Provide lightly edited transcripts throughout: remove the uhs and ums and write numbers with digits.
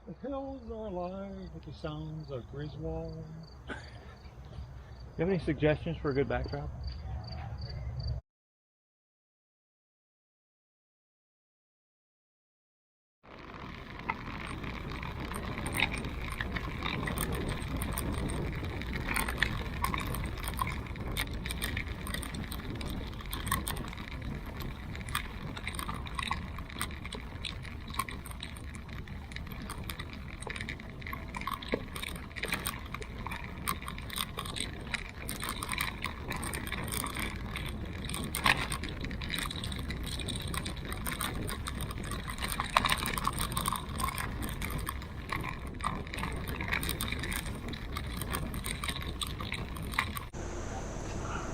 The hills are alive with the sounds of Griswold. You have any suggestions for a good backdrop?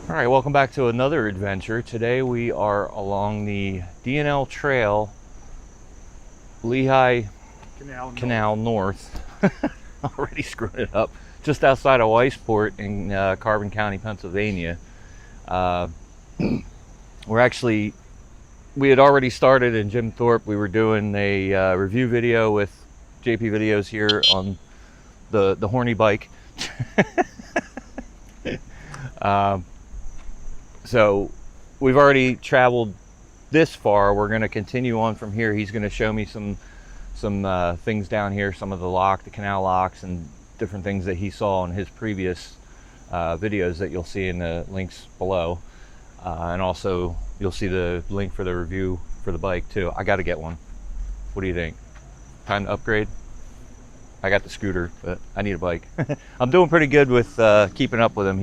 All right, welcome back to another adventure. Today we are along the D&L Trail, Lehigh Canal North. Already screwed it up. Just outside of Weissport in Carbon County, Pennsylvania. We had already started in Jim Thorpe. We were doing a review video with JP Videos here on the horny bike. So we've already traveled this far. We're going to continue on from here. He's going to show me some things down here, some of the canal locks, and different things that he saw in his previous videos that you'll see in the links below. And also you'll see the link for the review for the bike too. I got to get one. What do you think? Time to upgrade? I got the scooter, but I need a bike. I'm doing pretty good with keeping up with him.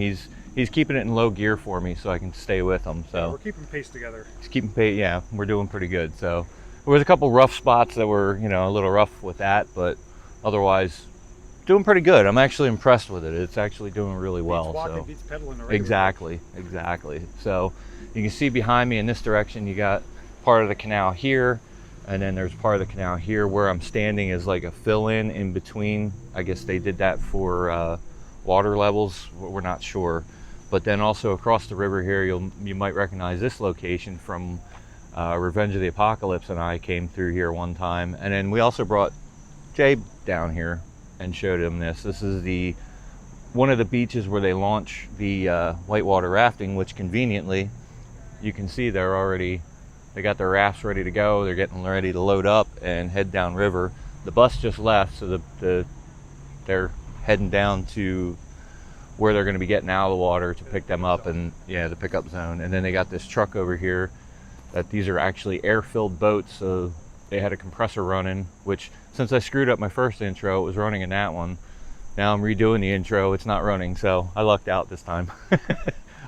He's keeping it in low gear for me so I can stay with him. So yeah, we're keeping pace together. He's keeping pace. Yeah, we're doing pretty good. So there was a couple rough spots that were, a little rough with that, but otherwise doing pretty good. I'm actually impressed with it. It's actually doing really well. Beats walking, so beats pedaling. Exactly. So you can see behind me in this direction, you got part of the canal here, and then there's part of the canal here. Where I'm standing is like a fill-in in between. I guess they did that for water levels. We're not sure. But then also across the river here, you might recognize this location from Revenge of the Apocalypse and I came through here one time. And then we also brought Jay down here and showed him this. This is one of the beaches where they launch the whitewater rafting, which conveniently, you can see they got their rafts ready to go. They're getting ready to load up and head down river. The bus just left, so they're heading down to where they're going to be getting out of the water to pick them up, and the pickup zone. And then they got this truck over here that these are actually air-filled boats, so they had a compressor running, which since I screwed up my first intro, it was running in that one. Now I'm redoing the intro, it's not running, so I lucked out this time.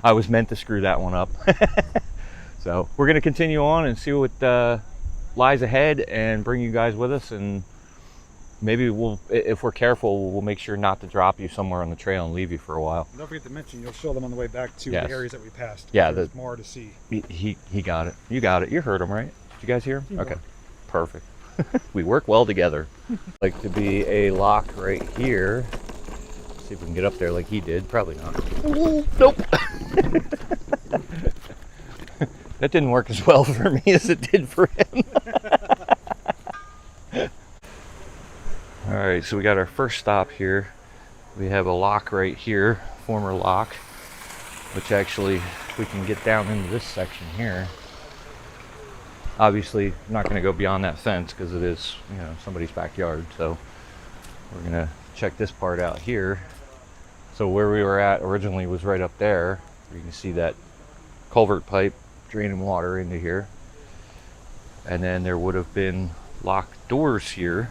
I was meant to screw that one up. So we're going to continue on and see what lies ahead and bring you guys with us, and maybe if we're careful, we'll make sure not to drop you somewhere on the trail and leave you for a while. Don't forget to mention, you'll show them on the way back to the areas that we passed. Yeah, there's more to see. He got it. You got it. You heard him, right? Did you guys hear him? Okay, perfect. We work well together. Like to be a lock right here. See if we can get up there like he did. Probably not. Nope. That didn't work as well for me as it did for him. All right, so we got our first stop here. We have a lock right here, former lock, which actually we can get down into this section here. Obviously, I'm not going to go beyond that fence because it is, somebody's backyard. So we're going to check this part out here. So where we were at originally was right up there. You can see that culvert pipe draining water into here. And then there would have been locked doors here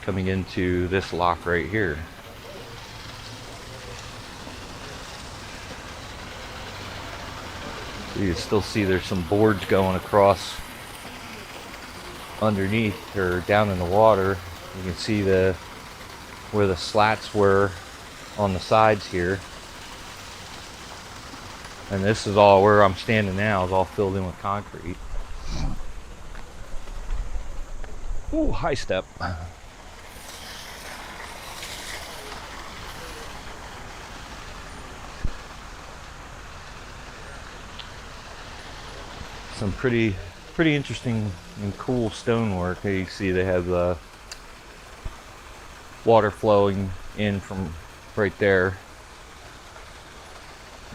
coming into this lock right here. So you can still see there's some boards going across underneath or down in the water. You can see where the slats were on the sides here. And this is all where I'm standing now, is all filled in with concrete. Ooh, high step. Some pretty interesting and cool stonework. Here you see they have water flowing in from right there.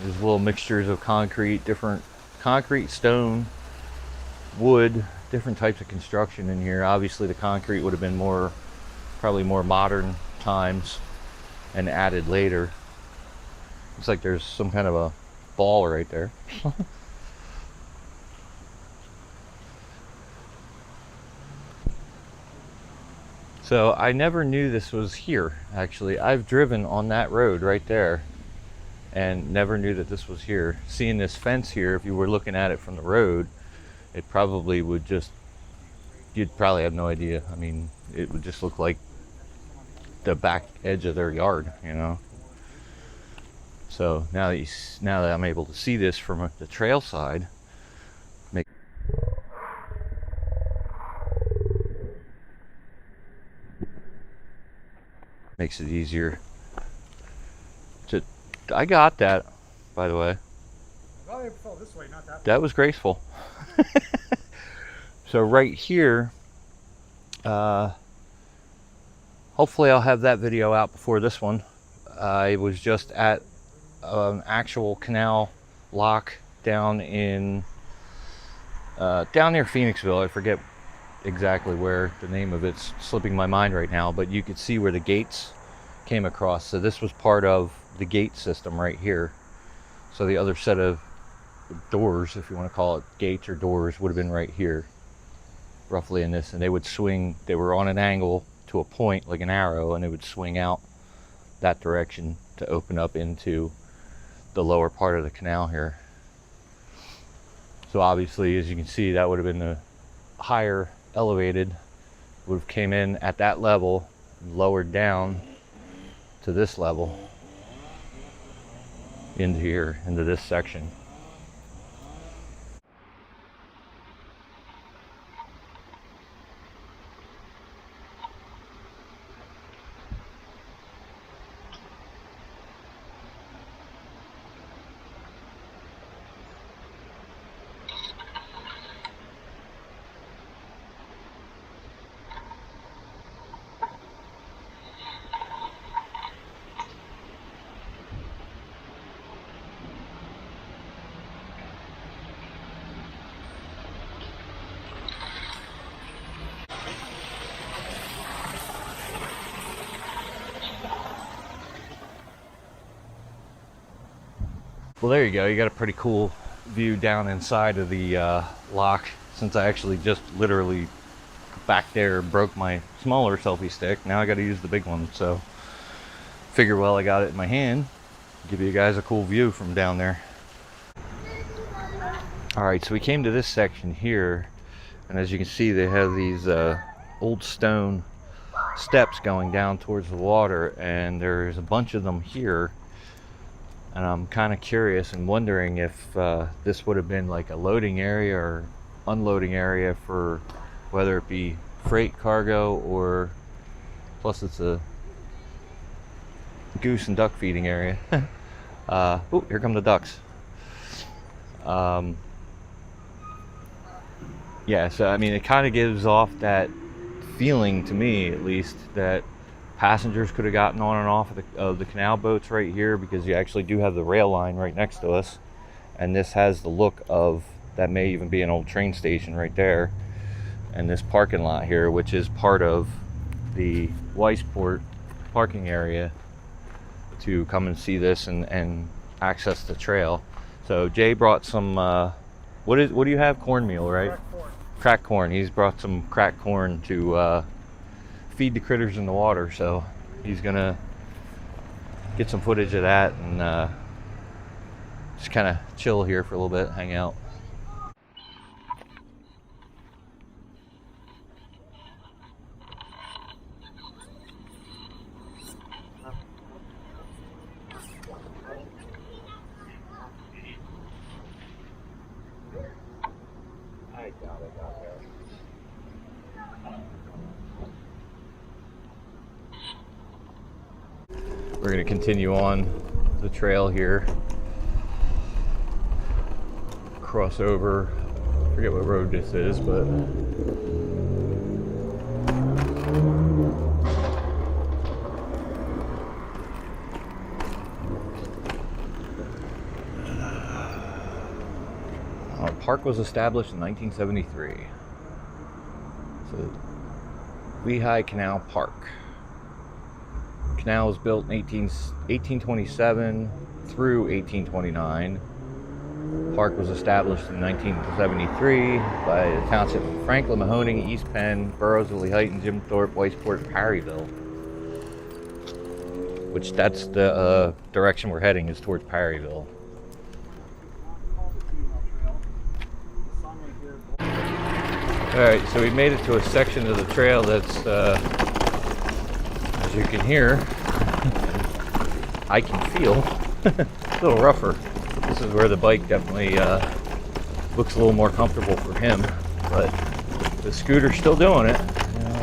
There's little mixtures of concrete, different concrete, stone, wood, different types of construction in here. Obviously the concrete would have been probably more modern times and added later. Looks like there's some kind of a ball right there. So I never knew this was here, actually. I've driven on that road right there and never knew that this was here. Seeing this fence here, if you were looking at it from the road, it probably would just, you'd probably have no idea. I mean, it would just look like the back edge of their yard, you know. So now that I'm able to see this from the trail side, makes it easier to. I got that, by the way. Well, they fell this way, not that way. That was graceful. So right here, hopefully I'll have that video out before this one. I was just at an actual canal lock down in down near Phoenixville. I forget exactly where, the name of it's slipping my mind right now, but you could see where the gates came across. So this was part of the gate system right here. So the other set of doors, if you want to call it gates or doors, would have been right here, roughly in this, and they would swing. They were on an angle to a point like an arrow, and it would swing out that direction to open up into the lower part of the canal here. So obviously, as you can see, that would have been the higher elevated, would have came in at that level, lowered down to this level into here, into this section. Well, there you go. You got a pretty cool view down inside of the lock, since I actually just literally back there broke my smaller selfie stick. Now I got to use the big one. So figure, well, I got it in my hand, give you guys a cool view from down there. All right, so we came to this section here, and as you can see, they have these old stone steps going down towards the water, and there's a bunch of them here. And I'm kind of curious and wondering if this would have been like a loading area or unloading area for whether it be freight, cargo, or plus it's a goose and duck feeding area. Oh, here come the ducks. Yeah, so I mean, it kind of gives off that feeling to me, at least, that passengers could have gotten on and off of the canal boats right here, because you actually do have the rail line right next to us, and this has the look of, that may even be an old train station right there, and this parking lot here, which is part of the Weissport parking area to come and see this and access the trail. So Jay brought some what do you have? Cornmeal, right? Cracked corn. Cracked corn. He's brought some cracked corn to feed the critters in the water, so he's gonna get some footage of that and just kind of chill here for a little bit, hang out. We're going to continue on the trail here, cross over, I forget what road this is, but park was established in 1973. So, Lehigh Canal Park. Canal was built in 1827 through 1829. Park was established in 1973 by the township of Franklin, Mahoning, East Penn, boroughs of Lehigh, Jim Thorpe, Weissport, and Parryville. Which that's the direction we're heading, is towards Parryville. Alright, so we made it to a section of the trail that's, as you can hear, I can feel, a little rougher. This is where the bike definitely looks a little more comfortable for him, but the scooter's still doing it. You know,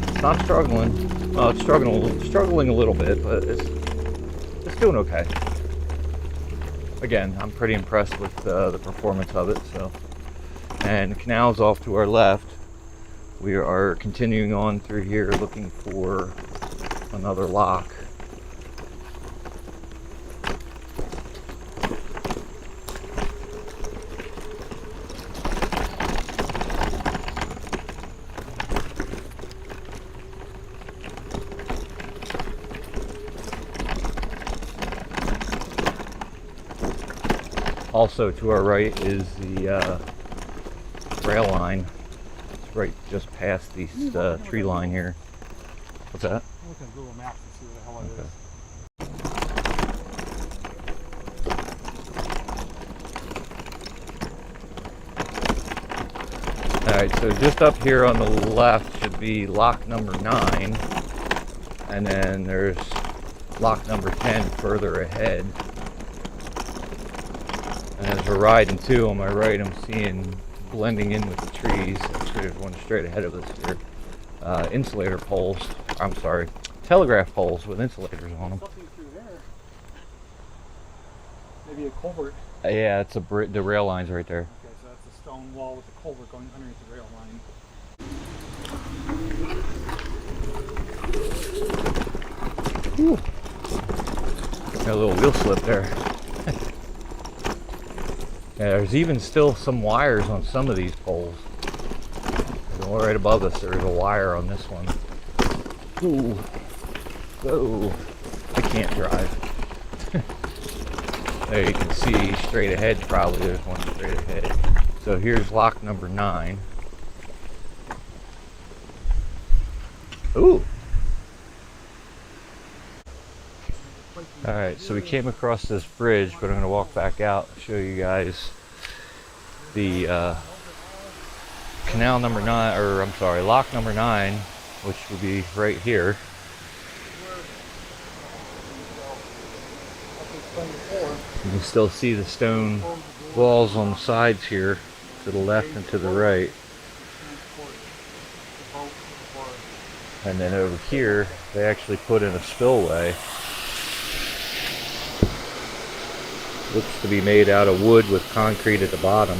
it's not struggling. Well, it's struggling a little bit, but it's doing okay. Again, I'm pretty impressed with the performance of it. So, and the canal's off to our left. We are continuing on through here, looking for another lock. Also to our right is the rail line. It's right just past the tree line here. What's that? I'm looking at Google Maps to see where the hell it is. Alright, so just up here on the left should be lock number 9. And then there's lock number 10 further ahead. And as we're riding too, on my right, I'm seeing, blending in with the trees, there's one straight ahead of us here, insulator poles, I'm sorry, telegraph poles with insulators on them. Something through there. Maybe a culvert. Yeah, it's the rail line's right there. Okay, so that's a stone wall with a culvert going underneath the rail line. Whew. Got a little wheel slip there. Yeah, there's even still some wires on some of these poles. There's one right above us, there's a wire on this one. Ooh. Whoa. I can't drive. There you can see straight ahead, probably there's one straight ahead. So here's lock number 9. Ooh. Alright, so we came across this bridge, but I'm going to walk back out and show you guys the canal number 9, or I'm sorry, lock number 9, which would be right here. You can still see the stone walls on the sides here, to the left and to the right. And then over here, they actually put in a spillway. Looks to be made out of wood with concrete at the bottom.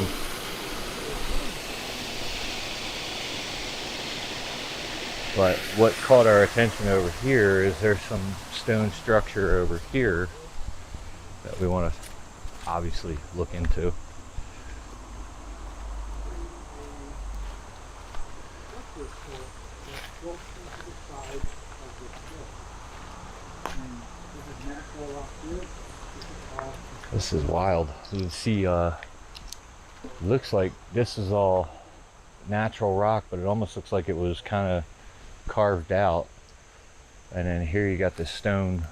But what caught our attention over here is there's some stone structure over here that we want to obviously look into. This is wild. You can see, looks like this is all natural rock, but it almost looks like it was kind of carved out. And then here you got this stone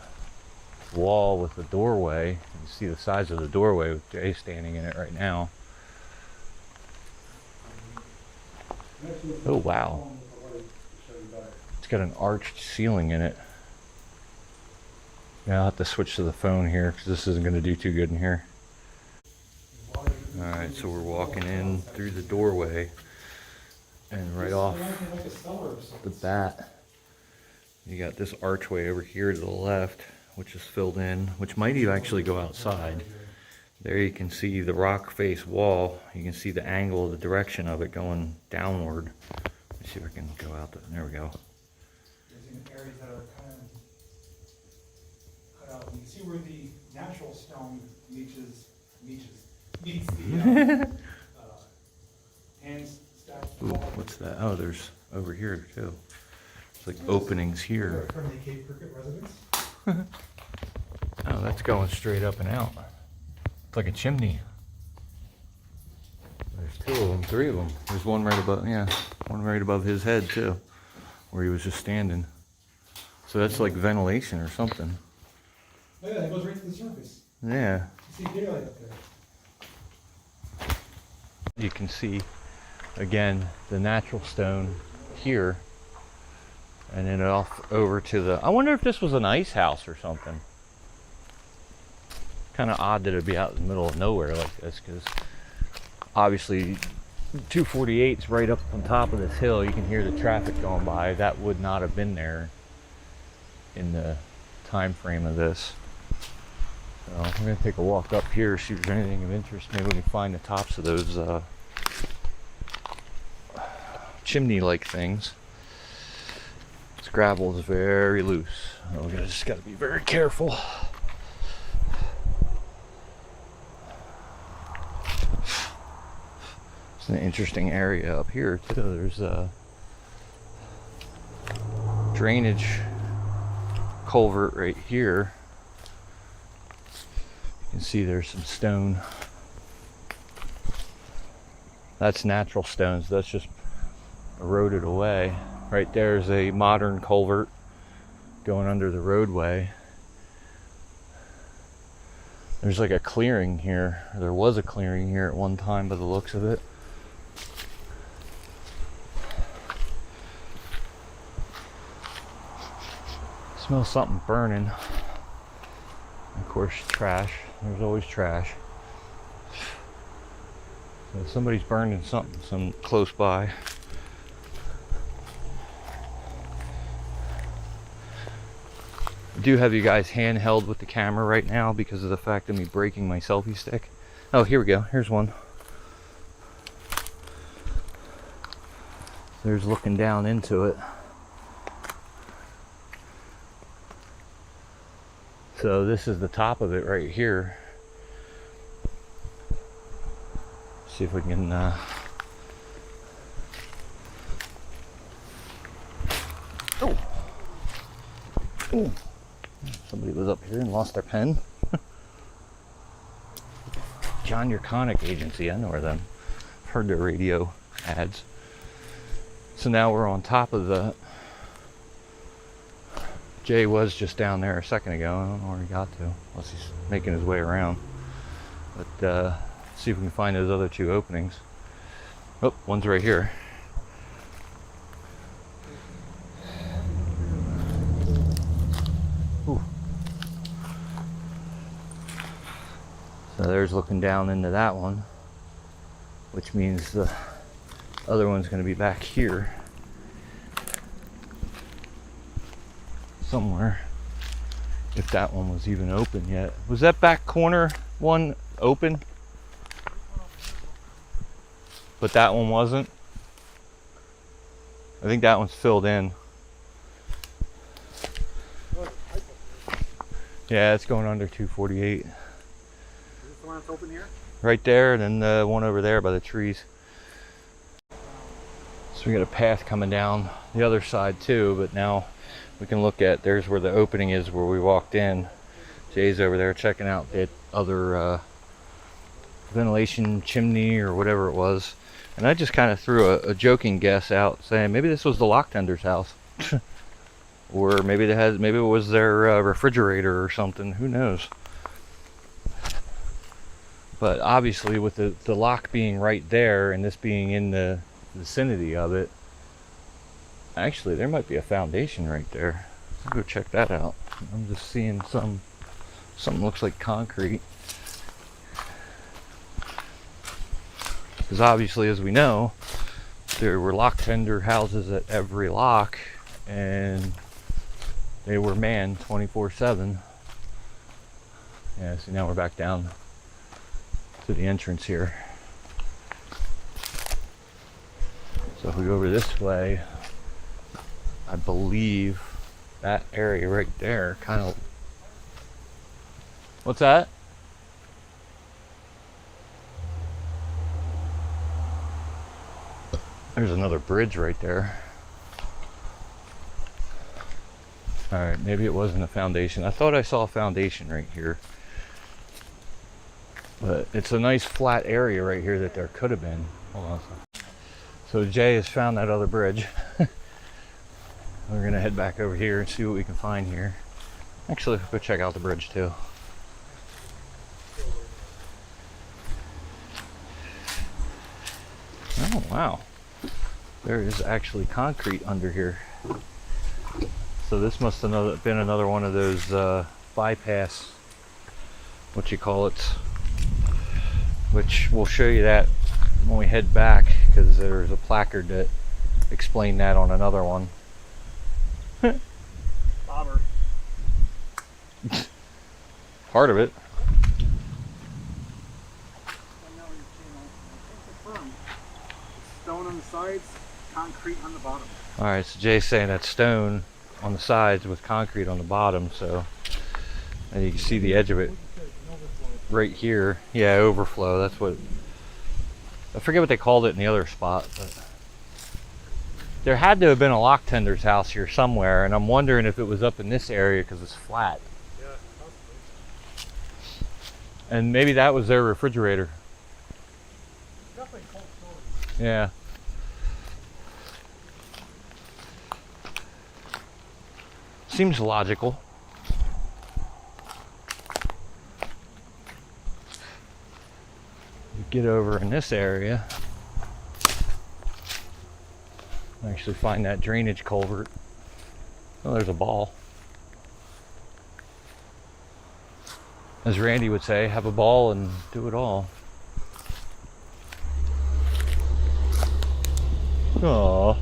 wall with the doorway. You can see the size of the doorway with Jay standing in it right now. Oh wow. It's got an arched ceiling in it. Yeah, I'll have to switch to the phone here because this isn't going to do too good in here. Alright, so we're walking in through the doorway, and right off the bat, you got this archway over here to the left, which is filled in, which might even actually go outside. There you can see the rock face wall. You can see the angle of the direction of it going downward. Let's see if I can go out there we go. Areas that are kind of cut out. You can see where the natural stone meets needs the hands stacked. Ooh, what's that? Oh, there's over here too. It's like openings here. Friendly Cape Cricket residents. Oh, that's going straight up and out. It's like a chimney. There's two of them, three of them. There's one right above, yeah, one right above his head too, where he was just standing. So that's like ventilation or something. Oh yeah, it goes right to the surface. Yeah. You see daylight up there. You can see, again, the natural stone here. And then off over to the, I wonder if this was an ice house or something. Kind of odd that it'd be out in the middle of nowhere like this, because obviously 248's right up on top of this hill. You can hear the traffic going by. That would not have been there in the time frame of this. So we're going to take a walk up here, see if there's anything of interest. Maybe we can find the tops of those chimney-like things. This gravel is very loose. We just got to be very careful. It's an interesting area up here too. There's a drainage culvert right here. You can see there's some stone. That's natural stones. That's just eroded away. Right there's a modern culvert going under the roadway. There's like a clearing here. There was a clearing here at one time by the looks of it. Smell something burning. Of course, trash. There's always trash. So somebody's burning something close by. I do have you guys handheld with the camera right now because of the fact of me breaking my selfie stick. Oh, here we go. Here's one. There's looking down into it. So this is the top of it right here. See if we can oh. Somebody was up here and lost their pen. John Yurconic Agency, I know where them. I've heard their radio ads. So now we're on top of the, Jay was just down there a second ago. I don't know where he got to, unless he's making his way around. But see if we can find those other two openings. Oh, one's right here. Ooh. So there's looking down into that one, which means the other one's going to be back here somewhere, if that one was even open yet. Was that back corner one open? But that one wasn't? I think that one's filled in. Yeah, it's going under 248. Is this the one that's open here? Right there, and then the one over there by the trees. So we got a path coming down the other side too, but now we can look at, there's where the opening is where we walked in. Jay's over there checking out the other ventilation chimney or whatever it was. And I just kind of threw a joking guess out saying maybe this was the lock tender's house. Or maybe maybe it was their refrigerator or something, who knows. But obviously with the lock being right there and this being in the vicinity of it, actually there might be a foundation right there. I'll go check that out. I'm just seeing something looks like concrete. Because obviously, as we know, there were lock tender houses at every lock, and they were manned 24/7. Yeah, so now we're back down to the entrance here. So if we go over this way, I believe that area right there kind of... What's that? There's another bridge right there. All right, maybe it wasn't a foundation. I thought I saw a foundation right here. But it's a nice flat area right here that there could have been. Hold on a second. So Jay has found that other bridge. We're gonna head back over here and see what we can find here. Actually, go check out the bridge too. Oh wow, there is actually concrete under here. So this must have been another one of those bypass, what you call it, which we'll show you that when we head back, because there's a placard that explained that on another one. Bobber. Part of it. Stone on the sides, concrete on the bottom. All right, so Jay's saying that stone on the sides with concrete on the bottom, so, and you can see the edge of it right here. Yeah, overflow, that's what, I forget what they called it in the other spot, but there had to have been a lock tender's house here somewhere, and I'm wondering if it was up in this area because it's flat. Yeah, possibly. And maybe that was their refrigerator. Definitely cold storage. Yeah. Seems logical. You get over in this area, actually find that drainage culvert. Oh, there's a ball. As Randy would say, have a ball and do it all. Aww.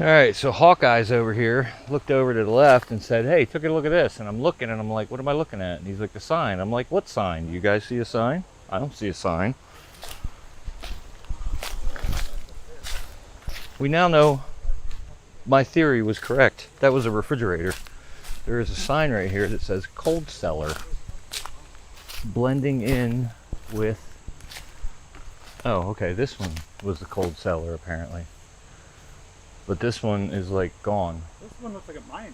All right, so Hawkeye's over here, looked over to the left and said, hey, took a look at this. And I'm looking and I'm like, what am I looking at? And he's like, the sign. I'm like, what sign? You guys see a sign? I don't see a sign. We now know my theory was correct. That was a refrigerator. There is a sign right here that says cold cellar, blending in with, oh, okay, this one was the cold cellar apparently. But this one is like gone. This one looks like a mine.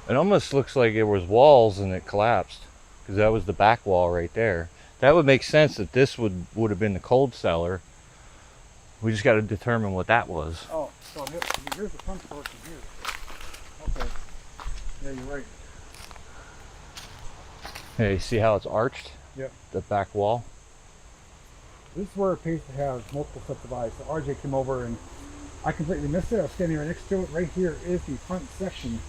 It almost looks like it was walls and it collapsed, because that was the back wall right there. That would make sense that this would have been the cold cellar. We just got to determine what that was. Oh, so here's the front portion here. Okay. Yeah, you're right. Hey, see how it's arched? Yep. The back wall. This is where it pays to have multiple sets of eyes. So RJ came over and I completely missed it. I was standing right next to it. Right here is the front section.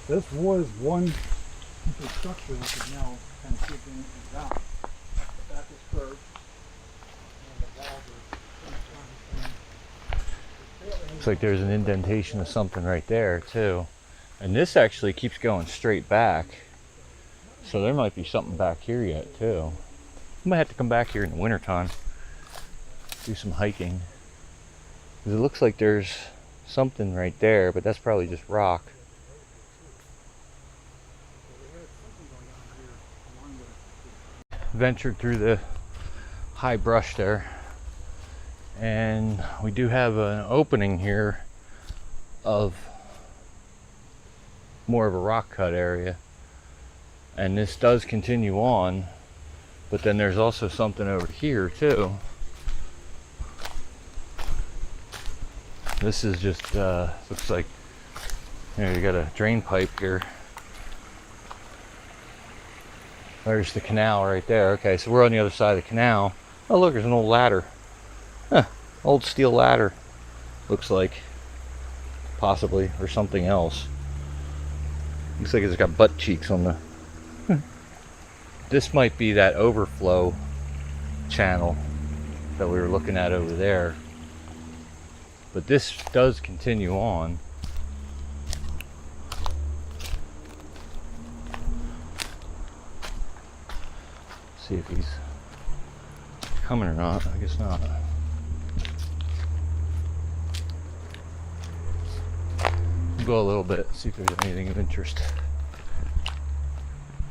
This was one piece of structure which is now kind of shifting and down. The back is curved. And the walls are Looks like there's an indentation of something right there too. And this actually keeps going straight back. So there might be something back here yet too. I might have to come back here in the wintertime. Do some hiking. Because it looks like there's something right there, but that's probably just rock. Ventured through the high brush there. And we do have an opening here of more of a rock cut area. And this does continue on, but then there's also something over here too. This is just, looks like, you know, you got a drain pipe here. There's the canal right there. Okay, so we're on the other side of the canal. Oh look, there's an old ladder. Huh, old steel ladder, looks like. possibly, or something else. Looks like it's got butt cheeks on the... This might be that overflow channel that we were looking at over there. But this does continue on. See if he's coming or not. I guess not. We'll go a little bit, see if there's anything of interest.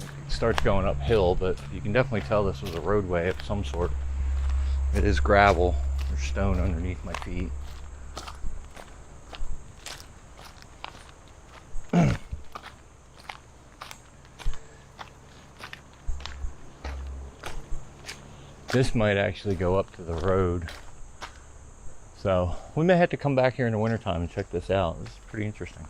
It starts going uphill, but you can definitely tell this was a roadway of some sort. It is gravel. There's stone underneath my feet. This might actually go up to the road. So we may have to come back here in the wintertime and check this out. This is pretty interesting.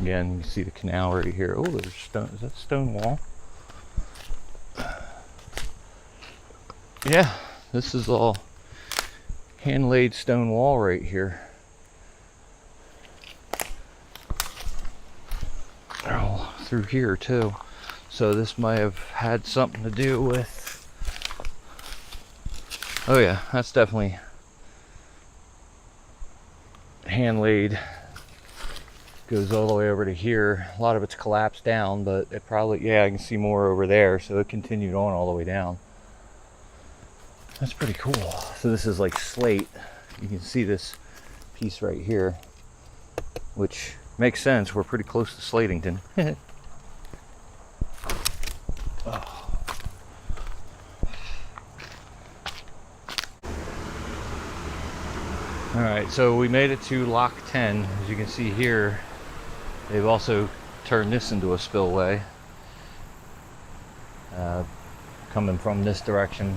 Again, you can see the canal right here. Oh, there's stone. Is that stone wall? Yeah, this is all hand-laid stone wall right here. Oh, through here too. So this might have had something to do with... Oh yeah, that's definitely hand-laid. Goes all the way over to here. A lot of it's collapsed down, but it probably, yeah, I can see more over there. So it continued on all the way down. That's pretty cool. So this is like slate. You can see this piece right here, which makes sense. We're pretty close to Slatington. Oh. All right, so we made it to Lock 10. As you can see here, they've also turned this into a spillway. Coming from this direction,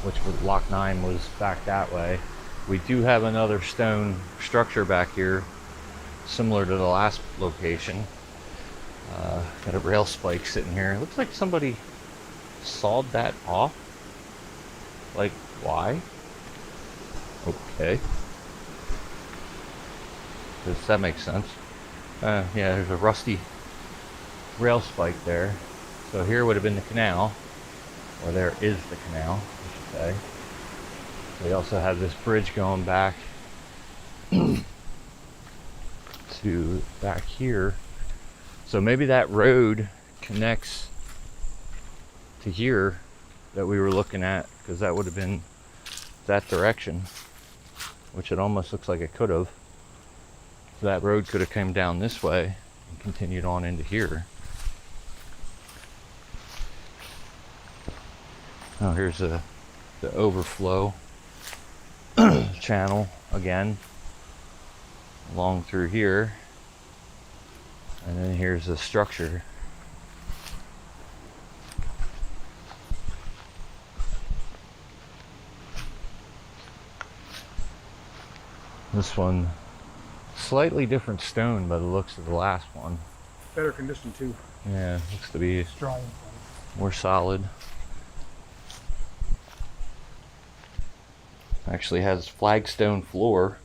which was Lock 9 was back that way. We do have another stone structure back here, similar to the last location. Got a rail spike sitting here. It looks like somebody sawed that off. Like, why? Okay. Does that make sense? Yeah, there's a rusty rail spike there. So here would have been the canal, or there is the canal, I should say. We also have this bridge going back to back here. So maybe that road connects to here that we were looking at, because that would have been that direction, which it almost looks like it could have. So that road could have come down this way and continued on into here. Oh, here's the overflow channel again, along through here. And then here's the structure. This one, slightly different stone by the looks of the last one. Better condition too. Yeah, looks to be Strong. more solid. Actually has flagstone floor.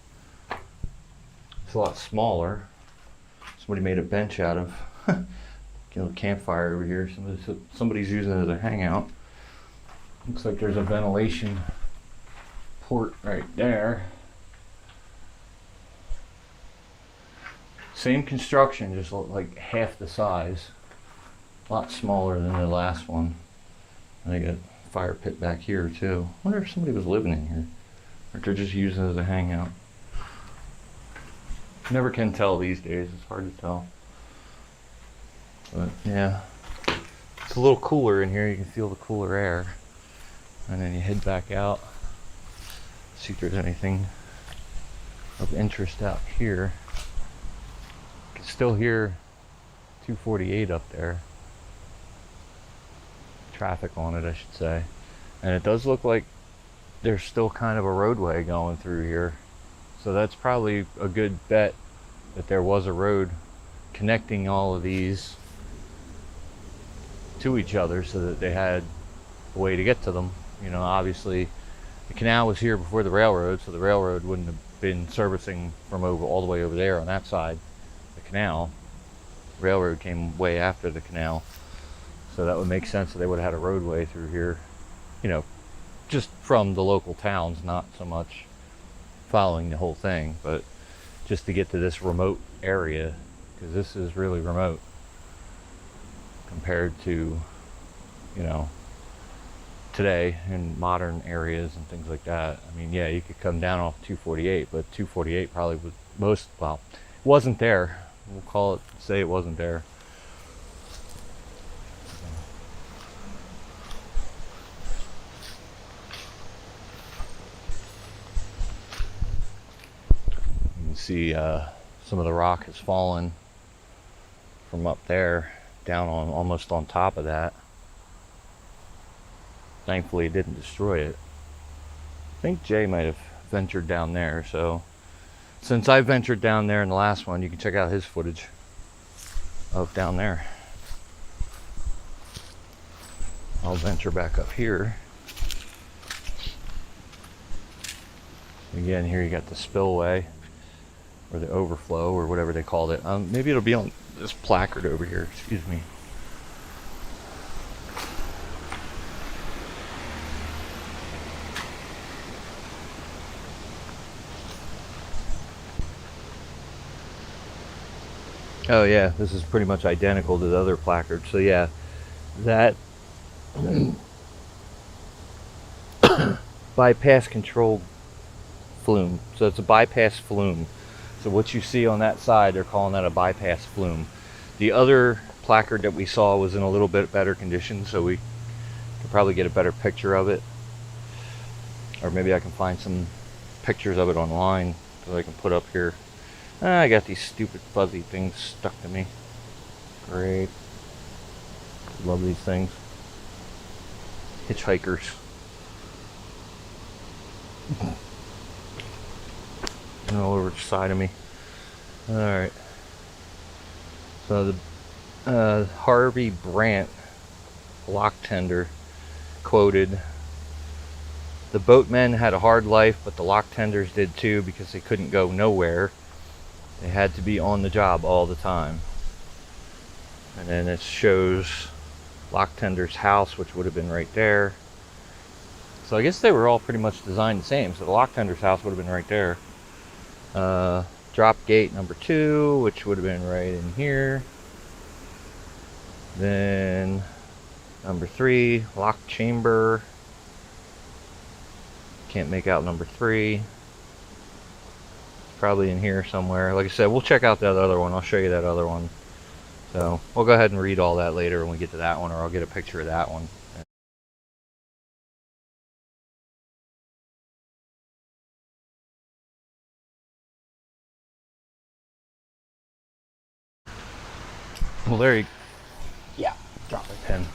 It's a lot smaller. Somebody made a bench out of a little campfire over here. Somebody's using it as a hangout. Looks like there's a ventilation port right there. Same construction, just like half the size. A lot smaller than the last one. And they got a fire pit back here too. I wonder if somebody was living in here, or if they're just using it as a hangout. Never can tell these days, it's hard to tell. But yeah, it's a little cooler in here, you can feel the cooler air. And then you head back out, see if there's anything of interest out here. You can still hear 248 up there. Traffic on it, I should say. And it does look like there's still kind of a roadway going through here. So that's probably a good bet that there was a road connecting all of these to each other so that they had a way to get to them. You know, obviously The canal was here before the railroad, so the railroad wouldn't have been servicing from over all the way over there on that side. The canal, railroad came way after the canal, so that would make sense that they would have had a roadway through here, you know, just from the local towns, not so much following the whole thing, but just to get to this remote area, because this is really remote compared to, you know, today in modern areas and things like that. I mean, yeah, you could come down off 248, but 248 probably was wasn't there. We'll say it wasn't there. You can see some of the rock has fallen from up there down on almost on top of that. Thankfully it didn't destroy it. I think Jay might have ventured down there, so since I ventured down there in the last one, you can check out his footage of down there. I'll venture back up here. Again, here you got the spillway or the overflow or whatever they called it. Maybe it'll be on this placard over here, excuse me. Oh yeah, this is pretty much identical to the other placard. So yeah, that bypass control flume. So it's a bypass flume. So what you see on that side, they're calling that a bypass flume. The other placard that we saw was in a little bit better condition, so we could probably get a better picture of it. Or maybe I can find some pictures of it online that I can put up here. I got these stupid fuzzy things stuck to me. Great. Love these things. Hitchhikers. All over the side of me. Alright. So the Harvey Brandt lock tender quoted, "The boatmen had a hard life, but the lock tenders did too, because they couldn't go nowhere. They had to be on the job all the time." And then it shows lock tender's house, which would have been right there. So I guess they were all pretty much designed the same. So the lock tender's house would have been right there. Drop gate number 2, which would have been right in here. Then number 3, lock chamber. Can't make out number 3. Probably in here somewhere. Like I said, we'll check out that other one. I'll show you that other one. So we'll go ahead and read all that later when we get to that one, or I'll get a picture of that one. Well, there you... Yeah, drop my pen.